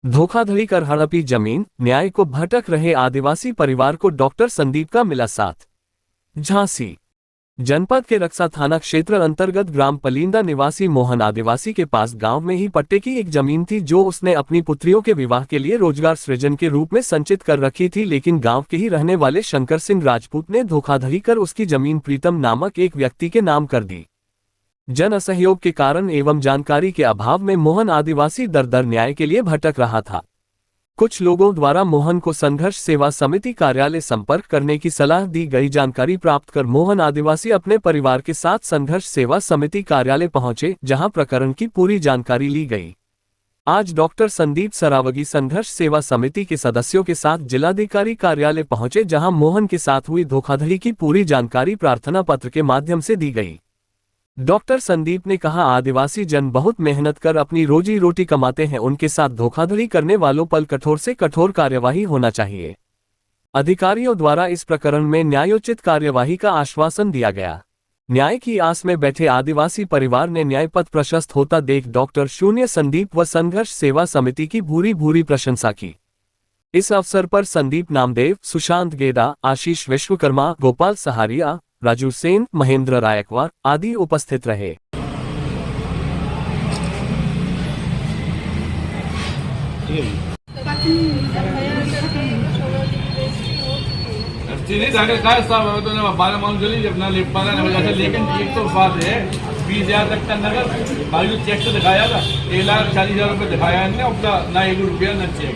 धोखाधड़ी कर हड़पी जमीन, न्याय को भटक रहे आदिवासी परिवार को डॉक्टर संदीप का मिला साथ। झांसी जनपद के रक्सा थाना क्षेत्र अंतर्गत ग्राम पलिंदा निवासी मोहन आदिवासी के पास गांव में ही पट्टे की एक जमीन थी जो उसने अपनी पुत्रियों के विवाह के लिए रोजगार सृजन के रूप में संचित कर रखी थी, लेकिन गांव के ही रहने वाले शंकर सिंह राजपूत ने धोखाधड़ी कर उसकी जमीन प्रीतम नामक एक व्यक्ति के नाम कर दी। जन असहयोग के कारण एवं जानकारी के अभाव में मोहन आदिवासी दर दर न्याय के लिए भटक रहा था। कुछ लोगों द्वारा मोहन को संघर्ष सेवा समिति कार्यालय संपर्क करने की सलाह दी गई। जानकारी प्राप्त कर मोहन आदिवासी अपने परिवार के साथ संघर्ष सेवा समिति कार्यालय पहुंचे, जहां प्रकरण की पूरी जानकारी ली गई। आज डॉक्टर संदीप सरावगी संघर्ष सेवा समिति के सदस्यों के साथ जिलाधिकारी कार्यालय पहुंचे, जहां मोहन के साथ हुई धोखाधड़ी की पूरी जानकारी प्रार्थना पत्र के माध्यम से दी गई। डॉक्टर संदीप ने कहा, आदिवासी जन बहुत मेहनत कर अपनी रोजी रोटी कमाते हैं, उनके साथ धोखाधड़ी करने वालों पर कठोर से कठोर कार्यवाही होना चाहिए। अधिकारियों द्वारा इस प्रकरण में न्यायोचित कार्यवाही का आश्वासन दिया गया। न्याय की आस में बैठे आदिवासी परिवार ने न्याय पथ प्रशस्त होता देख डॉक्टर शून्य संदीप व संघर्ष सेवा समिति की भूरी भूरी प्रशंसा की। इस अवसर पर संदीप नामदेव, सुशांत गेदा, आशीष विश्वकर्मा, गोपाल सहारिया, राजू सेन, महेंद्र रायकवार आदि उपस्थित रहे। लेकिन एक तो बात है, 20,000 तक का नगद बाजू चेक से दिखाया था, 1,40,000 रुपये दिखाया इनने, अपना ना 1 रुपया न चेक,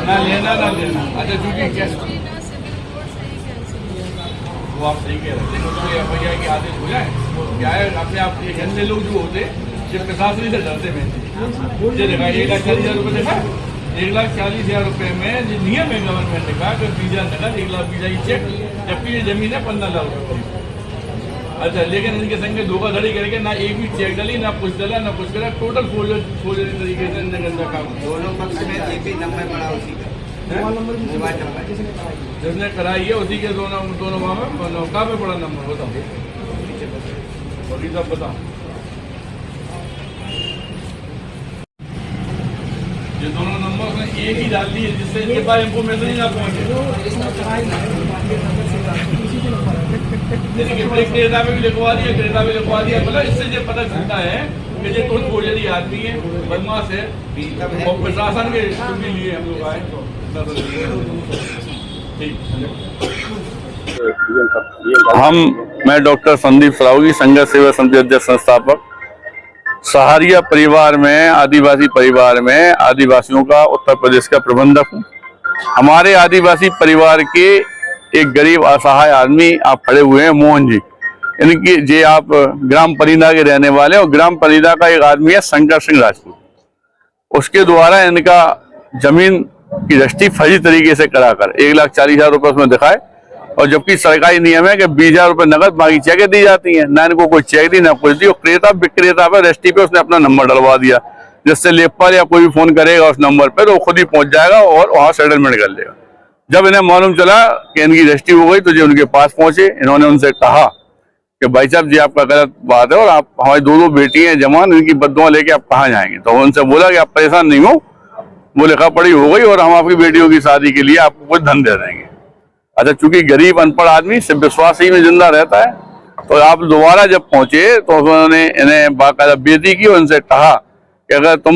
ना लेना ना देना। अच्छा चूंकि कैश वो आप सही कह रहे हैं, लेकिन तो एफआईआर के आदेश हो जाए क्या है, अपने आप ये गंदे लोग जो होते ये प्रशासन से डरते हैं। ये देखा 1,40,000 रुपये देखा, 1,40,000 रुपये में नियम है गवर्नमेंट का कि 20,000 नगद 1,20,000 की चेक, जबकि ये जमीन है 15 लाख रुपये। अच्छा लेकिन इनके संग धोखाधड़ी करके ना एक भी चेक डाली, ना कुछ डाला, ना कुछ करा, टोटल फोर्जरी तरीके से गंदा काम। दोनों पक्ष में एक ही नंबर पड़ा उसी का, मोबाइल नंबर जिसने कराई है उसी के दोनों का में बड़ा नंबर बताओ, और सब बताओ। ये दोनों नंबर ने एक ही डाल दिए जिससे इनके पास इंफॉर्मेशन ही ना पहुंचे। क्रेता में भी लिखवा दिया, क्रेता में लिखवा दिया, मतलब इससे ये पता चलता है कि ये कुछ फोर्जरी आदमी है, बदमाश है, और प्रशासन के लिए हम लोग आए तो मैं डॉक्टर संदीप सरावगी, संघर्ष सेवा समिति अध्यक्ष संस्थापक, सहारिया परिवार में, आदिवासी परिवार में आदिवासियों का उत्तर प्रदेश का प्रबंधक हूँ। हमारे आदिवासी परिवार के एक गरीब असहाय आदमी आप खड़े हुए हैं, मोहन जी। इनकी जे आप ग्राम पलिंदा के रहने वाले हैं, और ग्राम पलिंदा का एक आदमी है शंकर सिंह राजपूत। उसके द्वारा इनका जमीन की रजिस्ट्री फर्जी तरीके से कराकर 1,40,000 रुपये उसमें दिखाए, और जबकि सरकारी नियम है कि 20,000 रुपये नगद बाकी चेकें दी जाती हैं, ना इनको कोई चेक दी ना कुछ दी। और क्रेता विक्रेता पर रजिस्ट्री पे उसने अपना नंबर डलवा दिया, जिससे लेखपाल या कोई भी फोन करेगा उस नंबर पर तो वो खुद ही पहुंच जाएगा और वहाँ सेटलमेंट कर लेगा। जब इन्हें मालूम चला कि इनकी रजिस्ट्री हो गई तो जो उनके पास पहुंचे, इन्होंने उनसे कहा कि भाई साहब जी आपका गलत बात है, और आप हमारी 2 बेटी हैं जवान, इनकी बददुआ लेके आप कहाँ जाएंगे। तो उनसे बोला कि आप परेशान नहीं हो, वो लिखा पढ़ी हो गई और हम आपकी बेटियों की शादी के लिए आपको कुछ धन दे देंगे। अच्छा चूंकि गरीब अनपढ़ आदमी सिर्फ विश्वास ही में जिंदा रहता है, तो आप दोबारा जब पहुंचे तो उन्होंने इन्हें बाकायदा बेइज्जती की, उनसे कहा कि अगर तुम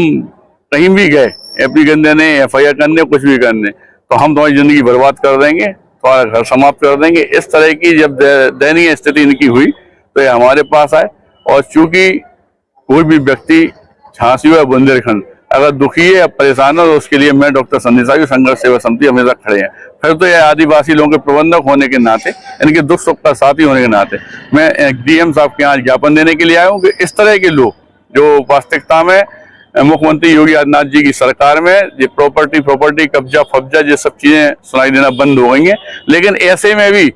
कहीं भी गए एप्लीकेशन देने, एफआईआर करने, कुछ भी करने, तो हम तुम्हारी जिंदगी बर्बाद कर देंगे, तुम्हारा घर समाप्त कर देंगे। इस तरह की जब दयनीय स्थिति इनकी हुई तो ये हमारे पास आए, और चूंकि कोई भी व्यक्ति झांसी या बुंदेलखंड अगर दुखी है या परेशान है तो उसके लिए मैं डॉक्टर संदीप सरावगी संघर्ष सेवा समिति हमेशा खड़े हैं। फिर तो ये आदिवासी लोगों के प्रबंधक होने के नाते, इनके दुख सुख का साथी होने के नाते मैं डीएम साहब के यहाँ ज्ञापन देने के लिए आया हूँ कि इस तरह के लोग जो वास्तविकता में मुख्यमंत्री योगी आदित्यनाथ जी की सरकार में ये प्रॉपर्टी कब्जा फब्जा ये सब चीजें सुनाई देना बंद हो गई हैं। लेकिन ऐसे में भी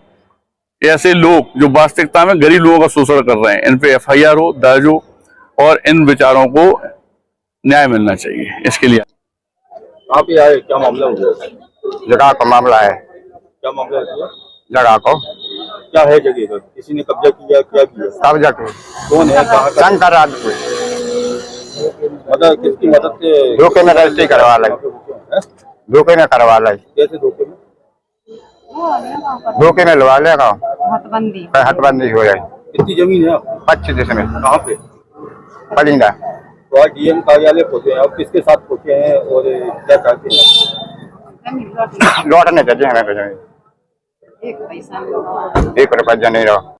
ऐसे लोग जो वास्तविकता में गरीब लोगों का शोषण कर रहे हैं, इन पे एफआईआर हो, दर्ज हो, और इन विचारों को न्याय मिलना चाहिए। इसके लिए आप ये आए, क्या मामला हो गया? जगह का मामला है। क्या मामला है? जगह को क्या है जगह पर? किसी ने कब्जा किया, क्या किया? कब्जा के कौन है? शंकर राजपूत। मतलब किसकी मदद से धोखे में रजिस्ट्री करवा लाई, हैं? धोखे में करवा लाई, कैसे धोखे में? धोखे में लगा लेगा, हटबंदी हटबंदी हो जाए। कितनी जमीन है आप? 25 में कहाँ पे? पलिंदा। तो आज डीएम कार्यालय पहुंचे हैं, आप किसके साथ पहुंचे हैं और क्या चाहते हैं? लौटने चाहिए हमें तो जमीन, एक पैसा 1 रुपया नहीं रहा।